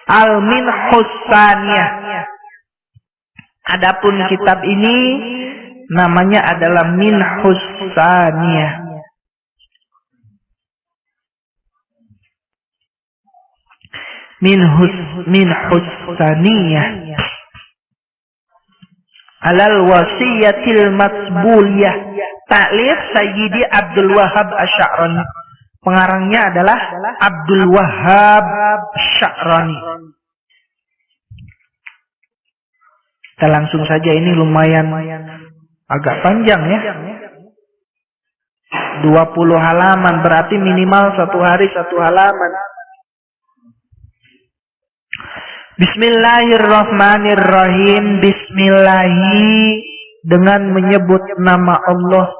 Al-Minhus Tsaniyah. Adapun kitab ini namanya adalah Minhus Tsaniyah. Minhus Tsaniyah alal wasiyatil matbuliyah, ta'lif Sayyidi Abdul Wahhab Asy-Sya'rani. Pengarangnya adalah Abdul Wahhab Asy-Sya'rani. Kita langsung saja, ini lumayan agak panjang ya. 20 halaman, berarti minimal 1 hari 1 halaman. Bismillahirrahmanirrahim. Bismillahi, dengan menyebut nama Allah.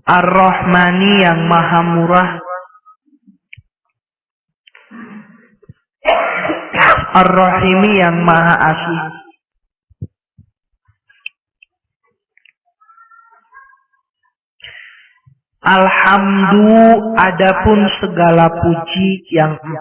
Ar-Rahmani, yang maha murah. Ar-Rahimi, yang maha asih. Alhamdu, adapun segala puji yang 4.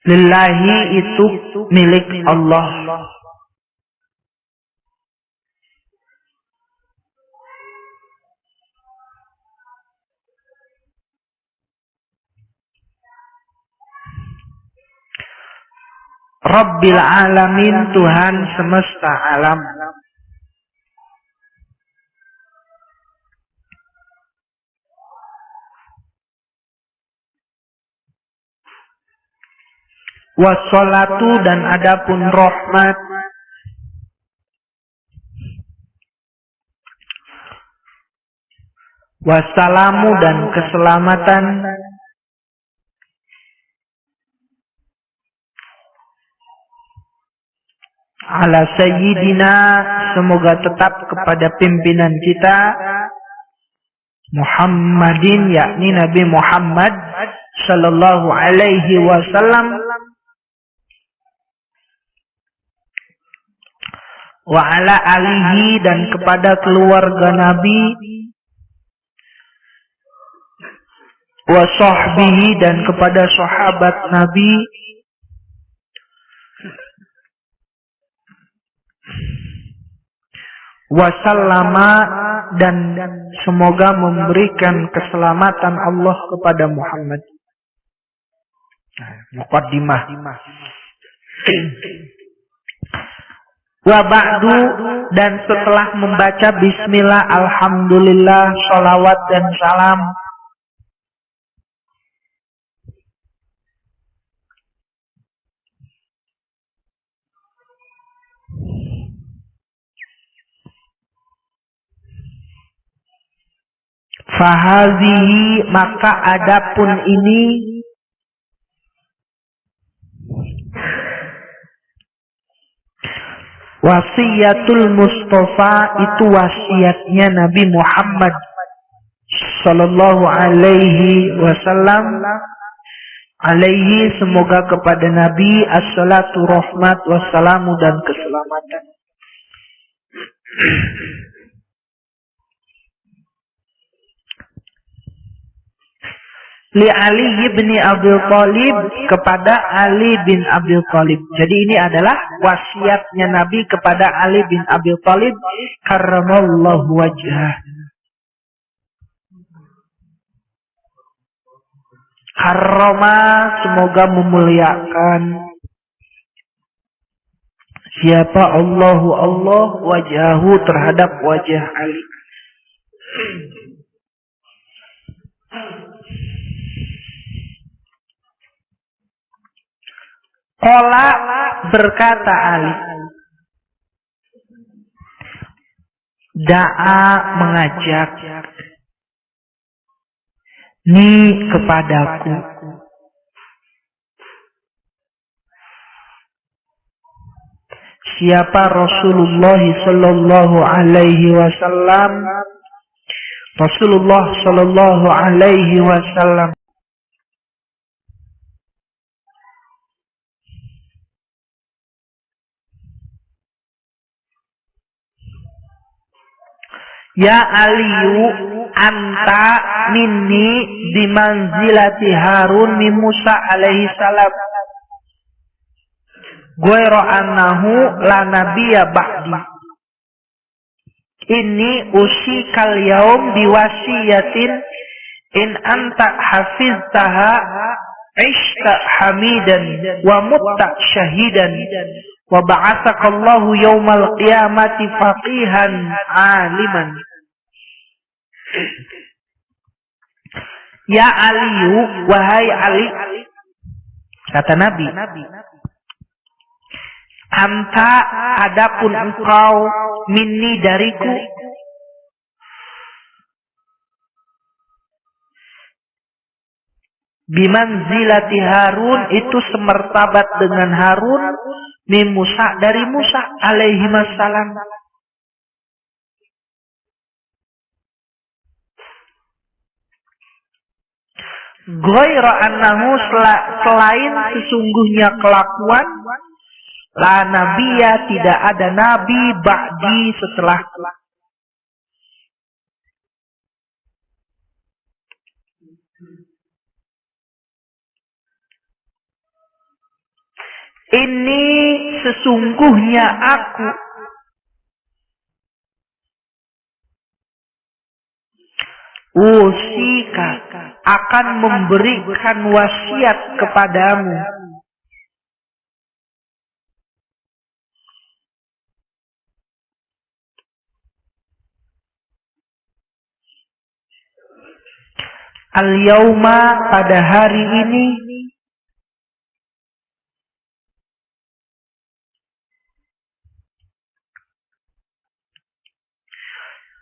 Lillahi, itu milik Allah. Rabbil alamin, Tuhan semesta alam. Wassalatu, dan adapun rahmat. Wassalamu, dan keselamatan. Ala sayyidina, semoga tetap kepada pimpinan kita, Muhammadin, yakni Nabi Muhammad sallallahu alaihi wasallam, wa ala alihi, dan kepada keluarga Nabi, wa sahbihi, dan kepada sahabat Nabi, wasallama, dan semoga memberikan keselamatan Allah kepada Muhammad. Muqaddimah. Wa ba'du, dan setelah membaca bismillah, alhamdulillah, sholawat dan salam fahazihi, maka adapun ini wasiyatul Mustafa, itu wasiatnya Nabi Muhammad sallallahu alaihi wasallam, alaihi, semoga kepada Nabi, assalatu rahmat wassalamu, dan keselamatan. Li Ali bin Abi Thalib, kepada Ali bin Abi Thalib. Jadi ini adalah wasiatnya Nabi kepada Ali bin Abi Thalib karramallahu wajhah. Karrama, semoga memuliakan. Siapa Allah wajahu, terhadap wajah Ali. Qala, berkata Ali, da'a, mengajak, ni, kepadaku, siapa Rasulullah sallallahu alaihi wasallam. Rasulullah sallallahu alaihi wasallam Ya Aliyu anta minni bimanzilati Harun min Musa alaihi salam. Ghairu annahu la nabiyya ba'di. Inni usikal yaum biwasiyatin in anta hafiztaha ishta hamidan wa mutta syahidan wa ba'athakallahu yaumal qiyamati faqihan aliman. Ya Aliyu, wahai Ali, kata Nabi, anta adapun engkau minni dariku, bimanzilati Harun itu semertabat dengan Harun min Musa dari Musa alaihi wassalam. Ghaira annahu selain sesungguhnya kelakuan la nabiyya tidak ada nabi ba'di setelah. Ini sesungguhnya aku usika akan memberikan wasiat kepadamu al-yauma pada hari ini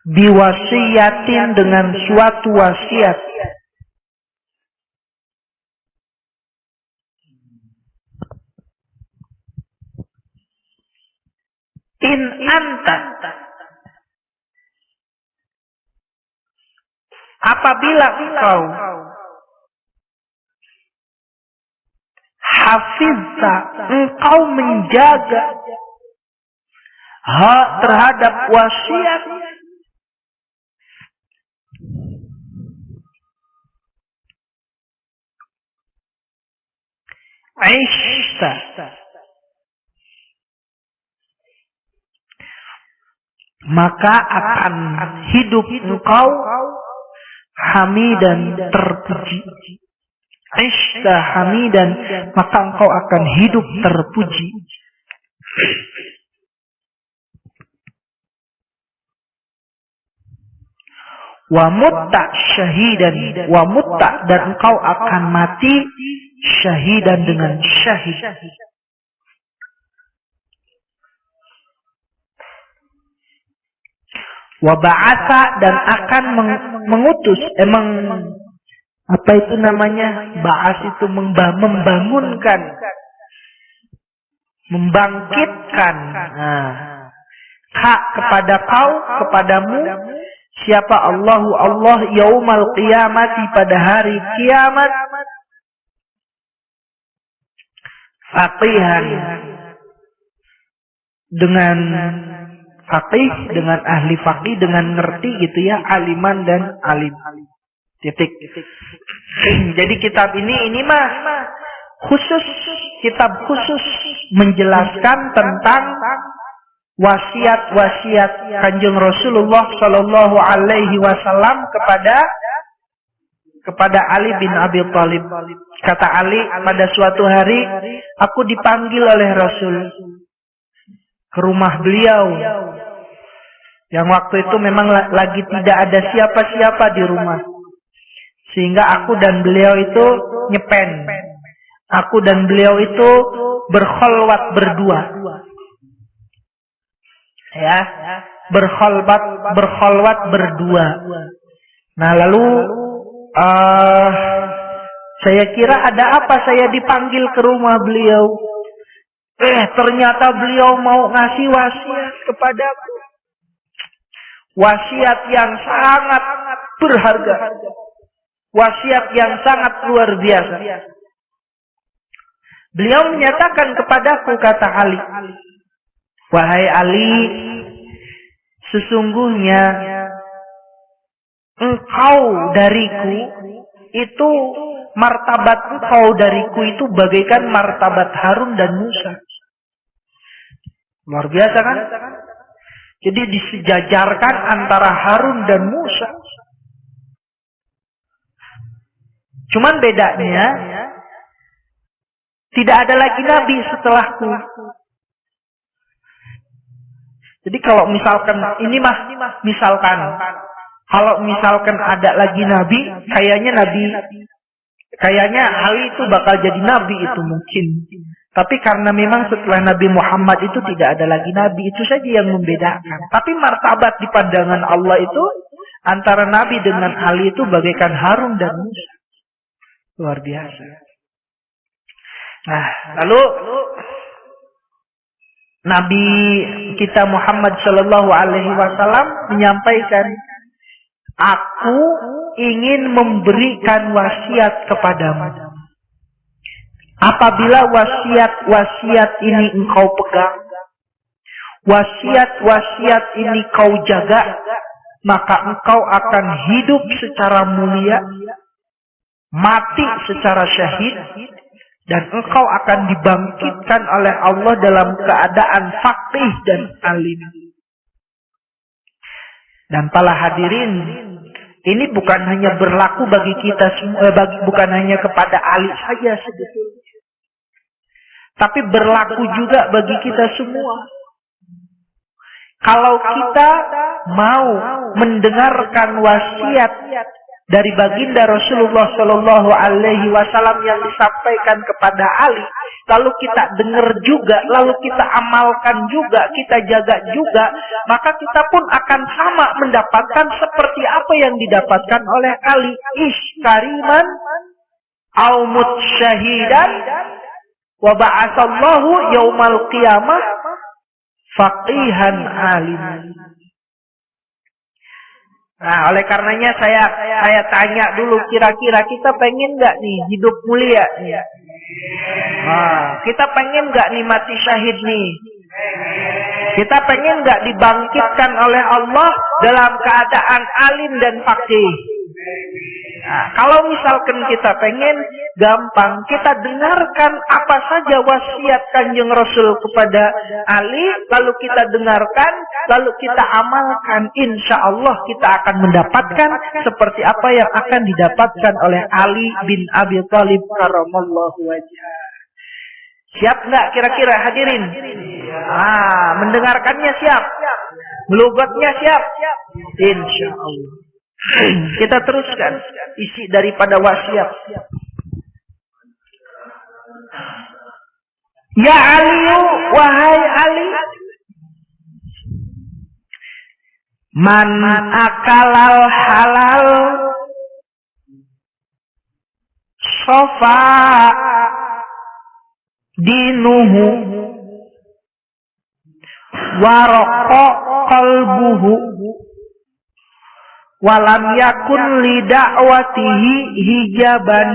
biwasiyatin dengan suatu wasiat in anta apabila engkau hafizta engkau menjaga terhadap wasiat Aishta maka akan hidup engkau hamidan terpuji. Aishta hamidan maka engkau akan hidup terpuji. Wa mutta syahidan wa mutta dan engkau akan mati syahidan dengan syahid. Wa ba'atha dan akan mengutus apa itu namanya? Ba'as itu membangunkan, membangkitkan. Kepadamu siapa Allah yaumal qiyamati pada hari kiamat faqihan dengan faqih dengan ahli faqih dengan ngerti gitu ya, aliman dan alim. Titik. Jadi kitab ini mah khusus, kitab khusus menjelaskan tentang wasiat-wasiat Kanjeng Rasulullah sallallahu alaihi wasallam kepada Ali bin Abi Thalib. Kata Ali, pada suatu hari aku dipanggil oleh Rasul ke rumah beliau. Yang waktu itu memang lagi tidak ada siapa-siapa di rumah. Sehingga aku dan beliau itu nyepen. Aku dan beliau itu berkholwat berdua. Ya, berkholwat berdua. Nah, lalu saya kira ada apa saya dipanggil ke rumah beliau. Ternyata beliau mau ngasih wasiat kepadaku. Wasiat yang sangat berharga. Wasiat yang sangat luar biasa. Beliau menyatakan kepadaku, kata Ali, wahai Ali, sesungguhnya engkau dariku itu, martabat engkau dariku itu bagaikan martabat Harun dan Musa. Luar biasa kan? Jadi disejajarkan antara Harun dan Musa. Cuman bedanya, tidak ada lagi nabi setelahku. Jadi kalau misalkan, ini misalkan, kalau misalkan ada lagi nabi, kayaknya Ali itu bakal jadi nabi itu mungkin. Tapi karena memang setelah Nabi Muhammad itu tidak ada lagi nabi, itu saja yang membedakan. Tapi martabat di pandangan Allah itu antara nabi dengan Ali itu bagaikan Harun dan Musa. Luar biasa. Nah, lalu Nabi kita Muhammad Shallallahu Alaihi Wasallam menyampaikan, aku ingin memberikan wasiat kepadamu. Apabila wasiat ini engkau pegang, wasiat ini kau jaga, maka engkau akan hidup secara mulia, mati secara syahid, dan engkau akan dibangkitkan oleh Allah dalam keadaan faqih dan alim. Dan para hadirin, ini bukan hanya berlaku bagi kita semua, bukan hanya kepada Ali saja sebetulnya, tapi berlaku juga bagi kita semua. Kalau kita mau mendengarkan wasiat dari baginda Rasulullah Shallallahu Alaihi Wasallam yang disampaikan kepada Ali, lalu kita dengar juga, lalu kita amalkan juga, kita jaga juga, maka kita pun akan sama mendapatkan seperti apa yang didapatkan oleh Ali. Kariman au mutsyahidan wa ba'atsallahu yaumal qiyamah faqihan aliman. Nah, oleh karenanya saya tanya dulu, kira-kira kita pengen nggak nih hidup mulia nih? Kita pengen nggak nih mati syahid nih? Kita pengen nggak dibangkitkan oleh Allah dalam keadaan alim dan faqih? Nah, kalau misalkan kita pengen, gampang, kita dengarkan apa saja wasiat Kanjeng Rasul kepada Ali, lalu kita dengarkan, lalu kita amalkan. Insya Allah kita akan mendapatkan seperti apa yang akan didapatkan oleh Ali bin Abi Thalib karamallahu wajhah. Siap nggak kira-kira hadirin? Mendengarkannya siap? Melugotnya siap? Insya Allah. Kita teruskan isi daripada wasiat. Ya Ali, wahai Ali, man akalal halal sofa dinuhu warqa qalbuhu walam yakun li da'watihi hijaban.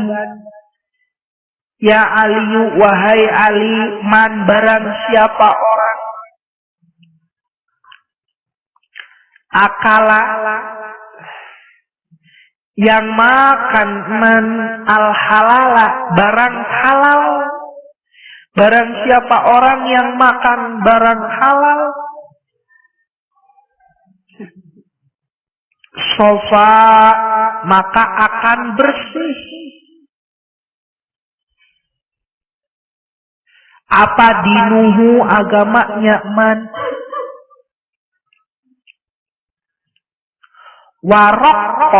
Ya Ali, wahai Ali, man barang siapa orang akala yang makan man al halala barang halal, barang siapa orang yang makan barang halal, sofa maka akan bersih. Apa dinuhu agamanya man, warok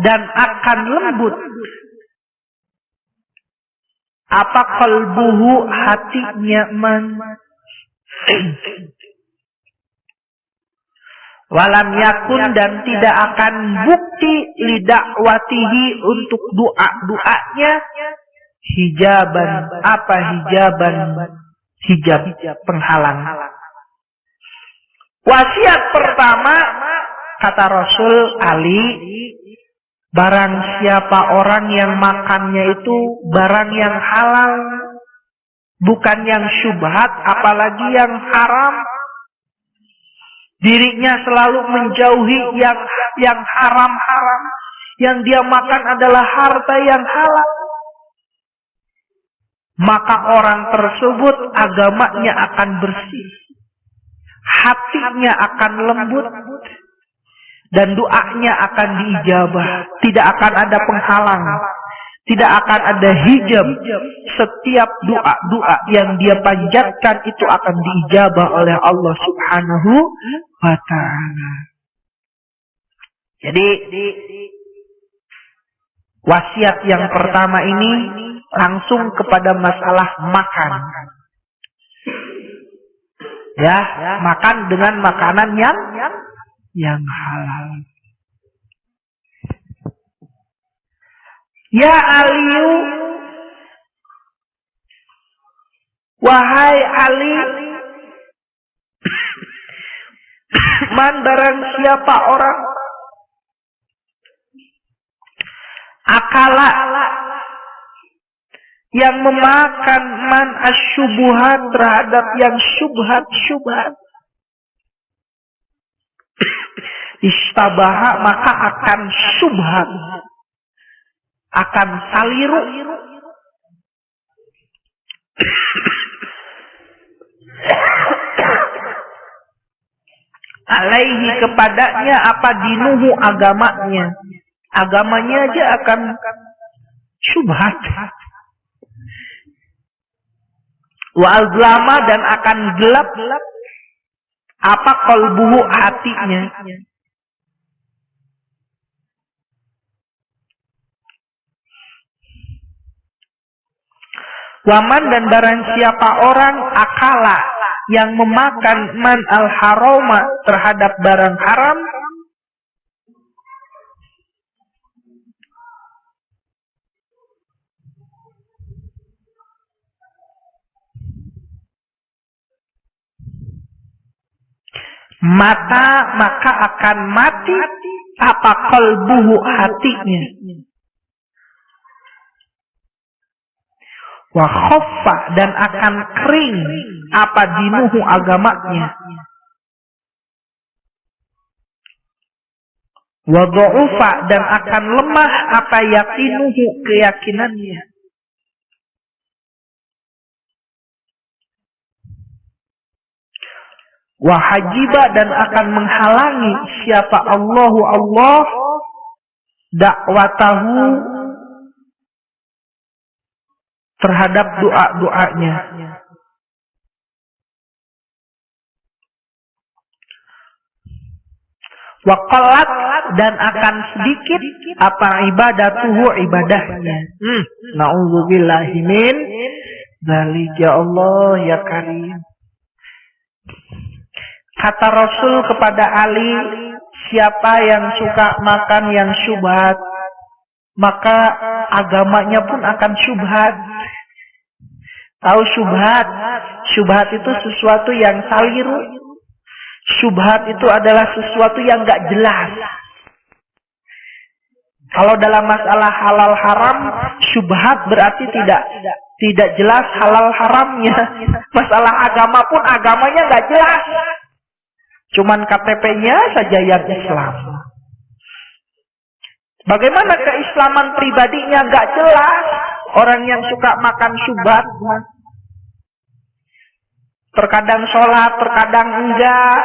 dan akan lembut. Apa qalbuhu hatinya man, walam yakun dan tidak akan bukti lidakwatihi untuk doa-doanya hijaban. Apa hijaban? hijab, penghalang. Wasiat pertama, kata Rasul Ali, barang siapa orang yang makannya itu barang yang halal, bukan yang syubhat, apalagi yang haram, dirinya selalu menjauhi yang haram-haram, yang dia makan adalah harta yang halal, maka orang tersebut agamanya akan bersih, hatinya akan lembut, dan doanya akan diijabah. Tidak akan ada penghalang, tidak akan ada hijab. Setiap doa-doa yang dia panjatkan itu akan diijabah oleh Allah Subhanahu wa ta'ala. Jadi wasiat yang pertama ini langsung kepada masalah makan. Ya, makan dengan makanan yang halal. Ya Aliyu, wahai Ali, man barang siapa orang akala yang memakan man asyubuhat terhadap yang syubhat, istabaha maka akan syubhat, akan saliru, alaihi kepadanya apa dinuhu agamanya aja akan syubhat. Wa azlama dan akan gelap apa qalbuhu hatinya. Waman dan barang siapa orang akala yang memakan man al haroma terhadap barang haram, maka akan mati apa qalbuhu hatinya. Wa khaffa dan akan kering apa dinuhu agamanya. Wa dha'ufa dan akan lemah apa yaqinuhu keyakinannya. Wa hajiba dan akan menghalangi siapa Allah dakwatahu terhadap doa-doanya. Wa qallat dan akan sedikit apa ibadatuhu ibadahnya. Na'udzubillahi min dzalik, ya Allah ya Karim. Kata Rasul kepada Ali, siapa yang suka makan yang syubhat, maka agamanya pun akan syubhat. Tahu syubhat? Syubhat itu sesuatu yang saliru. Syubhat itu adalah sesuatu yang gak jelas. Kalau dalam masalah halal haram, syubhat berarti tidak jelas halal haramnya. Masalah agama pun agamanya gak jelas. Cuman KTP-nya saja yang Islam. Bagaimana keislaman pribadinya nggak jelas. Orang yang suka makan syubhat, terkadang sholat, terkadang enggak,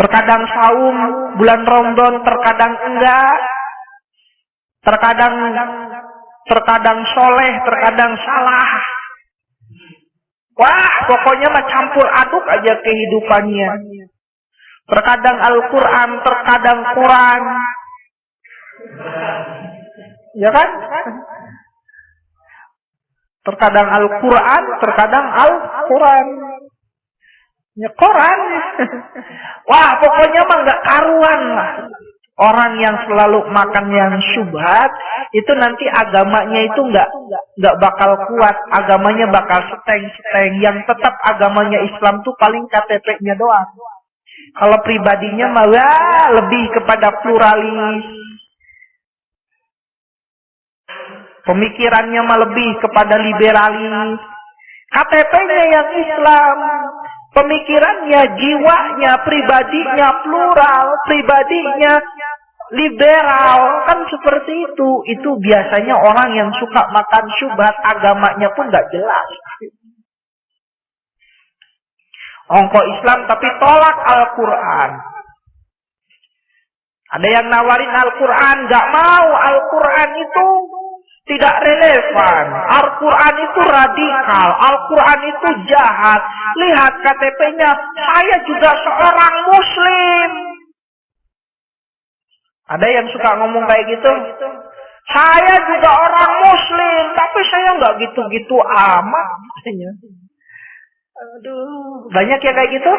terkadang saum bulan Ramadan, terkadang enggak, terkadang soleh, terkadang salah. Wah, pokoknya mah campur aduk aja kehidupannya. Terkadang Al-Quran, terkadang Quran. Ya kan? Terkadang Al-Quran, terkadang Al-Quran. Ya Quran. Wah, pokoknya mah nggak karuan lah. Orang yang selalu makan yang syubhat, itu nanti agamanya itu nggak bakal kuat, agamanya bakal seteng-seteng. Yang tetap agamanya Islam tuh paling KTP-nya doang. Kalau pribadinya malah lebih kepada pluralis. Pemikirannya mah lebih kepada liberalis. KTP-nya yang Islam. Pemikirannya, jiwanya, pribadinya plural, pribadinya liberal. Kan seperti itu. Itu biasanya orang yang suka makan syubhat, agamanya pun gak jelas. Ongko Islam tapi tolak Al-Quran. Ada yang nawarin Al-Quran, gak mau. Al-Quran itu tidak relevan. Al-Quran itu radikal. Al-Quran itu jahat. Lihat KTP-nya. Saya juga seorang Muslim. Ada yang suka ngomong kayak gitu. Saya juga orang Muslim. Tapi saya nggak gitu-gitu amat. Aduh. Banyak ya kayak gitu.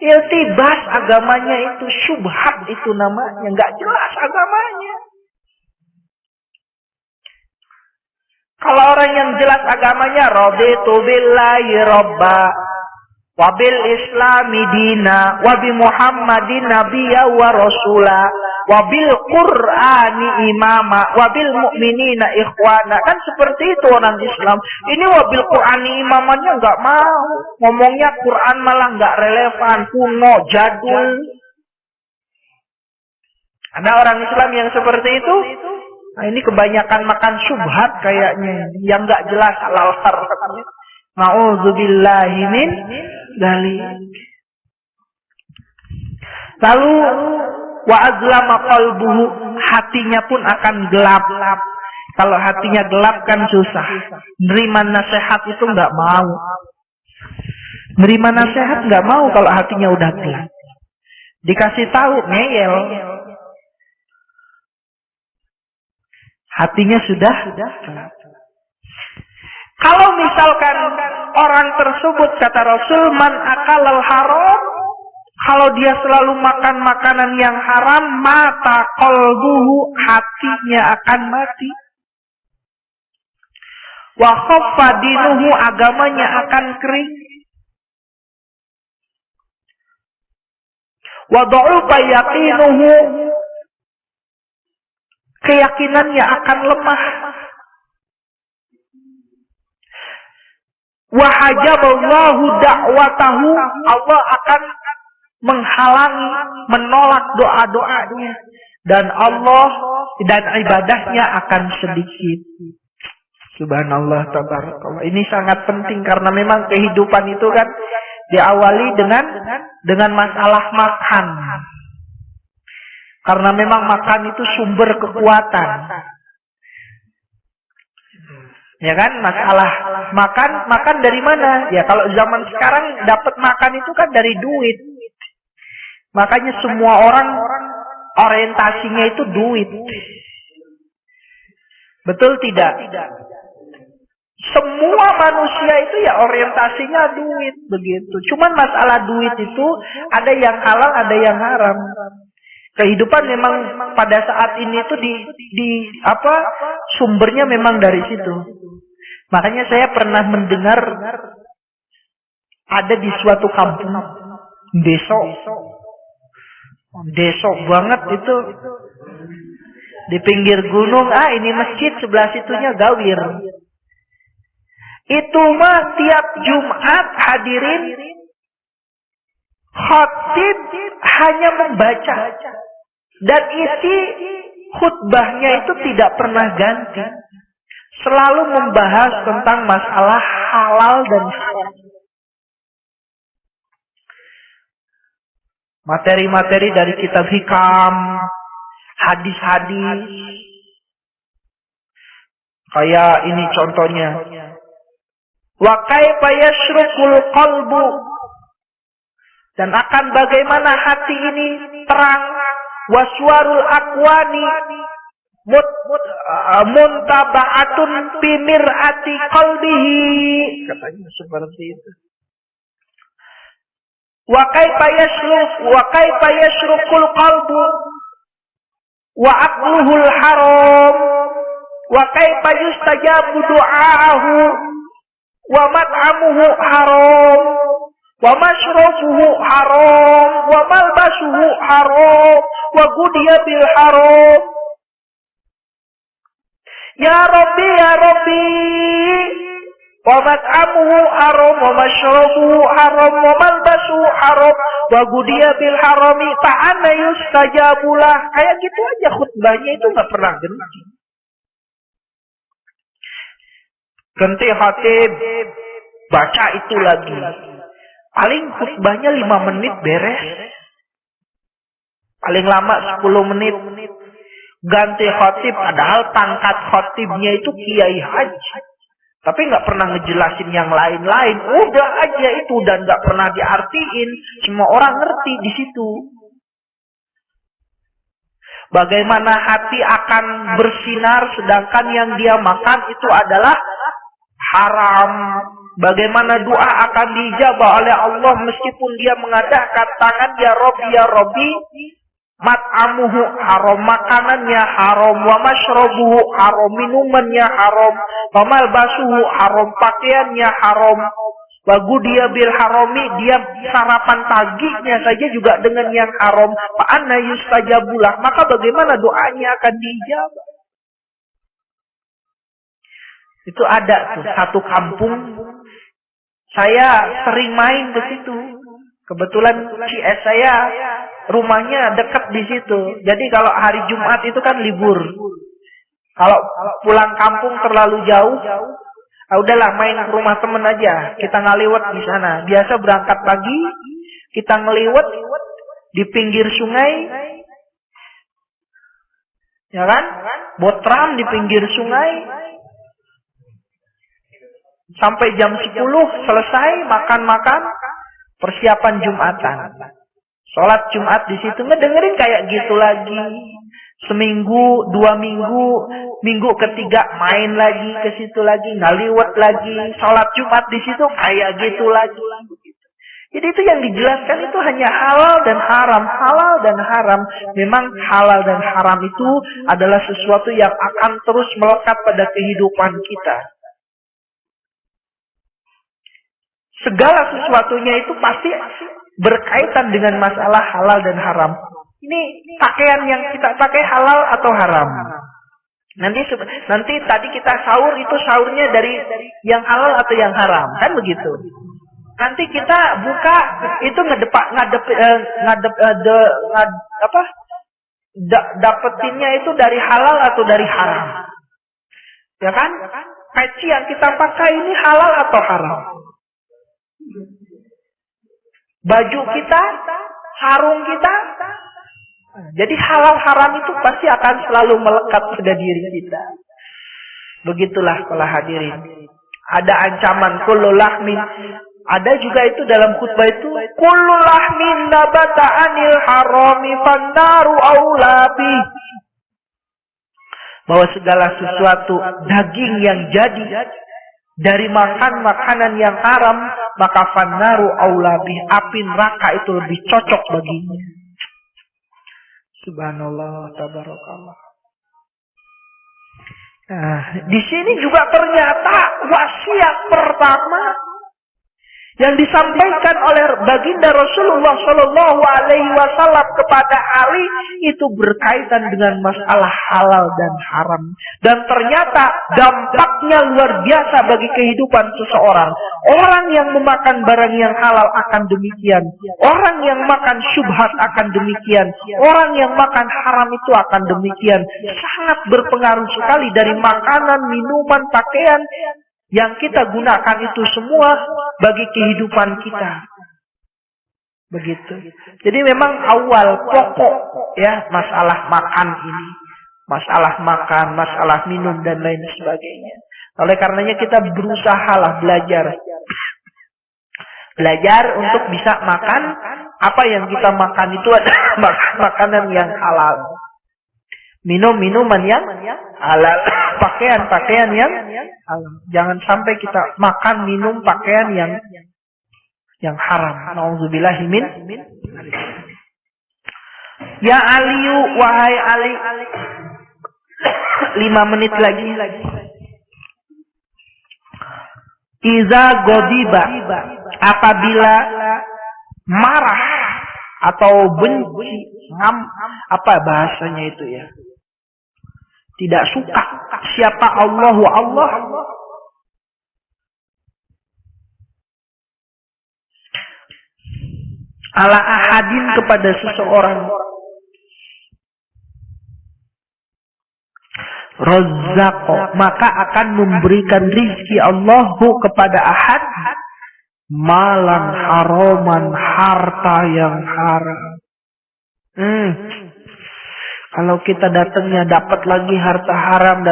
Iltibas agamanya itu. Syubhat itu namanya. Nggak jelas agamanya. Kalau orang yang jelas agamanya, raditu billahi robba, wabil islami dina, wabi muhammadin nabiyya wa rasula, wabil qur'ani imama, wabil mu'minina ikhwana. Kan seperti itu orang Islam. Ini wabil qur'ani imamanya nggak mau. Ngomongnya Quran malah nggak relevan, kuno, jadul. Ada orang Islam yang seperti itu. Nah, ini kebanyakan makan syubhat kayaknya yang nggak jelas halal haramnya. Nauzubillahi min dzalik. Lalu wa azlama qalbuhu, hatinya pun akan gelap. Kalau hatinya gelap kan susah. Nerima nasihat itu nggak mau. Nerima nasihat nggak mau kalau hatinya udah gelap. Dikasih tahu ngeyel. Hatinya sudah. Kalau misalkan orang tersebut kata Rasul man akalal haram, kalau dia selalu makan makanan yang haram, mata qalbuhu, hatinya akan mati. Wa khaffa dinuhu, agamanya akan kering. Wa dha'ufa yaqinuhu, keyakinannya akan lemah. Wa hajaballahu da'watahu, Allah akan menghalangi, menolak doa-doanya, dan Allah dan ibadahnya akan sedikit. Subhanallah tabarakallah. Ini sangat penting karena memang kehidupan itu kan diawali dengan masalah makan. Karena memang makan itu sumber kekuatan. Ya kan, masalah makan dari mana? Ya kalau zaman sekarang dapat makan itu kan dari duit. Makanya semua orang orientasinya itu duit. Betul tidak? Semua manusia itu ya orientasinya duit begitu. Cuman masalah duit itu ada yang halal, ada yang haram. Kehidupan memang pada saat ini tuh sumbernya memang dari situ. Makanya saya pernah mendengar ada di suatu kampung desok banget itu di pinggir gunung. Ini masjid sebelah situnya gawir. Itu mah tiap Jumat hadirin khatib hanya membaca. Dan isi khutbahnya itu tidak pernah ganti. Selalu membahas tentang masalah halal dan haram. Materi-materi dari kitab hikam, hadis-hadis. Kayak ini contohnya. Wa kaifa yashrukul qalbu. Dan akan bagaimana hati ini terang. Waswarul akwani muntaba'atun bimir'ati qalbihi, katanya seperti itu. Wa kaifa yashrukul qalbu wa aqluhul haram, Wa kaifa yustajabu du'aahu wa mat'amuhu haram wa mashrabuhu haram wa malbasuhu haram wa gudiya bil haram. Ya Rabbi wa mat'amuhu haram wa mashrabuhu haram wa malbasuhu haram wa gudiya bil harami fa anna yustajabulah. Kayak gitu aja khutbahnya itu enggak pernah ganti. Ganti khatib, baca itu lagi. Paling khutbahnya 5 menit beres. Paling lama 10 menit. Ganti khatib, padahal pangkat khatibnya itu kiai haji. Tapi nggak pernah ngejelasin yang lain-lain. Udah aja itu dan nggak pernah diartiin. Semua orang ngerti di situ. Bagaimana hati akan bersinar sedangkan yang dia makan itu adalah haram. Bagaimana doa akan dijabah oleh Allah meskipun dia mengadakan tangan ya Robbi. Mat'amuhu haram, makanannya haram, wa mashrabuhu haram, minumannya haram, wa malbasuhu haram, pakaiannya haram, wa gudiya bil harami, dia sarapan paginya saja juga dengan yang haram, fa anna yustajabulah, maka bagaimana doanya akan dijabah? Itu ada tuh satu kampung, saya sering main ke situ. Kebetulan CS saya rumahnya dekat di situ. Jadi kalau hari Jumat itu kan libur. Kalau pulang kampung terlalu jauh, udahlah main ke rumah temen aja. Kita ngaliwat di sana. Biasa berangkat pagi, kita ngeliwat di pinggir sungai, ya kan? Botram di pinggir sungai. Sampai jam 10 selesai makan-makan. Persiapan Jumatan. Sholat Jumat di situ ngedengerin kayak gitu lagi. Seminggu, 2 minggu, minggu ketiga main lagi ke situ lagi, ngaliwat lagi. Sholat Jumat di situ kayak gitu lagi. Jadi itu yang dijelaskan itu hanya halal dan haram. Halal dan haram. Memang halal dan haram itu adalah sesuatu yang akan terus melekat pada kehidupan kita. Segala sesuatunya itu pasti berkaitan dengan masalah halal dan haram. Ini pakaian yang kita pakai halal atau haram? Nanti tadi kita sahur itu sahurnya dari yang halal atau yang haram, kan begitu? Nanti kita buka itu dapetinnya itu dari halal atau dari haram, ya kan? Peci yang kita pakai ini halal atau haram? Baju kita, sarung kita. Jadi halal haram itu pasti akan selalu melekat pada diri kita. Begitulah para hadirin. Ada ancaman kullu lahmin. Ada juga itu dalam khutbah itu kullu lahmin nabata anil harami fannaru aulabi. Bahwa segala sesuatu daging yang jadi dari makan makanan yang haram, maka fannaru aulabi, api neraka itu lebih cocok baginya. Subhanallah, tabarakallah. Nah, di sini juga ternyata wasiat pertama yang disampaikan oleh baginda Rasulullah Shallallahu Alaihi Wasallam kepada Ali itu berkaitan dengan masalah halal dan haram, dan ternyata dampaknya luar biasa bagi kehidupan seseorang. Orang yang memakan barang yang halal akan demikian, orang yang makan syubhat akan demikian, orang yang makan haram itu akan demikian. Sangat berpengaruh sekali dari makanan, minuman, pakaian yang kita gunakan itu semua bagi kehidupan kita. Begitu. Jadi memang awal pokok ya masalah makan ini. Masalah makan, masalah minum dan lain sebagainya. Oleh karenanya kita berusahalah belajar. Belajar untuk bisa makan apa yang kita makan itu adalah makanan yang halal. Minum-minuman yang halal, pakaian-pakaian yang halal. Jangan sampai kita makan, minum, pakaian yang haram. Nauzubillahi min. Ya Ali, wahai Ali. 5 menit lagi. Iza godiba, apabila marah atau benci, apa bahasanya itu ya? Tidak suka siapa Allah ala ahadin kepada seseorang, Razzaqo, maka akan memberikan rizki Allahu kepada ahad, malan haraman, harta yang haram. Kalau kita datangnya dapat lagi harta haram,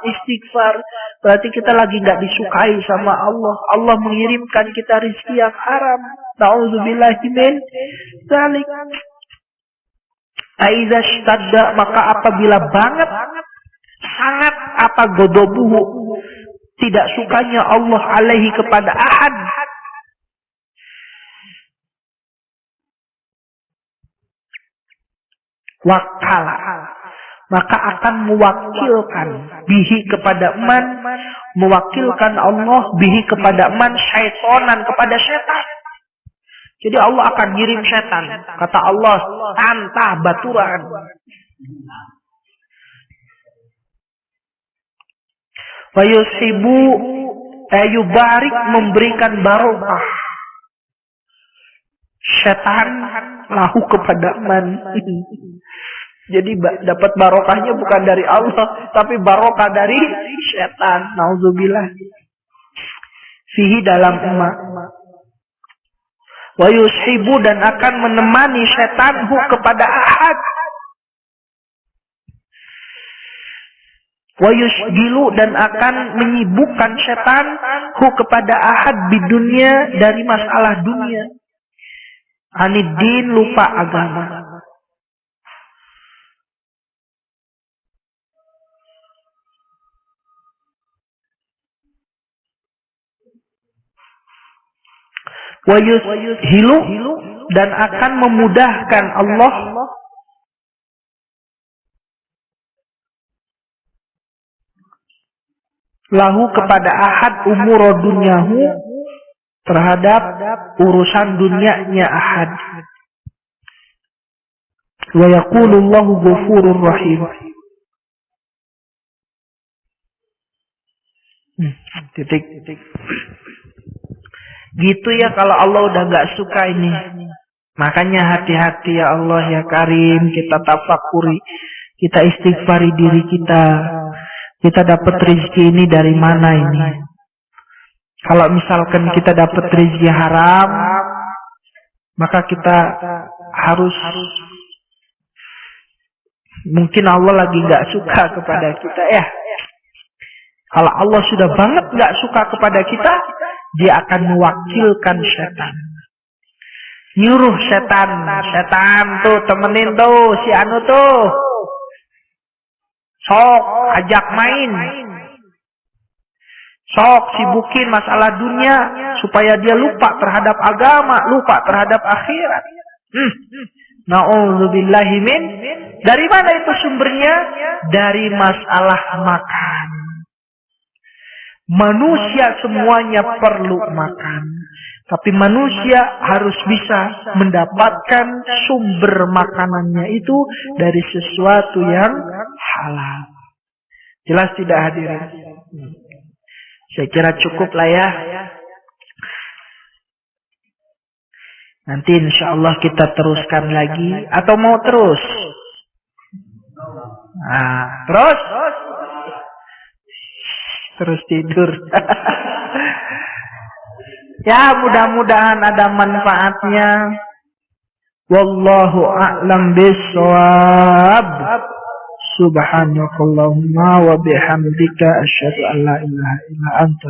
istighfar, berarti kita lagi nggak disukai sama Allah. Allah mengirimkan kita rizki yang haram. Nauzubillahi min dzalik. Aiza shtadda, maka apabila banget, sangat apa godobuhu, tidak sukanya Allah alaihi kepada ahad, wakala, maka akan mewakilkan bihi kepada man, mewakilkan Allah bihi kepada man, syaitonan kepada setan. Jadi Allah akan ngirim setan. Kata Allah, tantah baturan. Wa yusibu ayubarik, memberikan barokah. Setan lahu kepada man. Jadi dapat barokahnya bukan dari Allah, tapi barokah dari setan. Nauzubillah. Fihi dalam umat. Wa yushibu, dan akan menemani setan hu kepada ahad. Wa yusgilu, dan akan menyibukkan setan hu kepada ahad di dunia, dari masalah dunia. Aniddin, lupa agama. Wa yushilu, dan akan memudahkan Allah lahu kepada ahad umur dunyahu, terhadap urusan dunianya ahad. Wa yaqulullahu ghafurur rahim. Titik. Gitu ya kalau Allah udah gak suka ini. Makanya hati-hati ya Allah ya Karim, kita tafakuri, kita istighfari diri kita. Kita dapat rezeki ini dari mana ini? Kalau misalkan kita dapat rezeki haram, maka kita harus, mungkin Allah lagi gak suka kepada kita ya. Kalau Allah sudah banget gak suka kepada kita, Dia akan mewakilkan setan. Nyuruh setan tuh temenin tuh si anu tuh. Sok ajak main. Sok sibukin masalah dunia supaya dia lupa terhadap agama, lupa terhadap akhirat. Na'udzubillahi min. Dari mana itu sumbernya? Dari masalah makan. Manusia semuanya perlu makan. Tapi manusia harus bisa mendapatkan sumber makanannya itu dari sesuatu yang halal. Jelas tidak hadirin? Saya kira cukup lah ya. Nanti insya Allah kita teruskan lagi. Atau mau terus? Nah, terus tidur. Ya, mudah-mudahan ada manfaatnya. Wallahu a'lam bishawab. Subhanakallahumma wa bihamdika asyhadu an la ilaha illa anta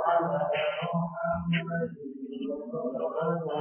على محمد صلى الله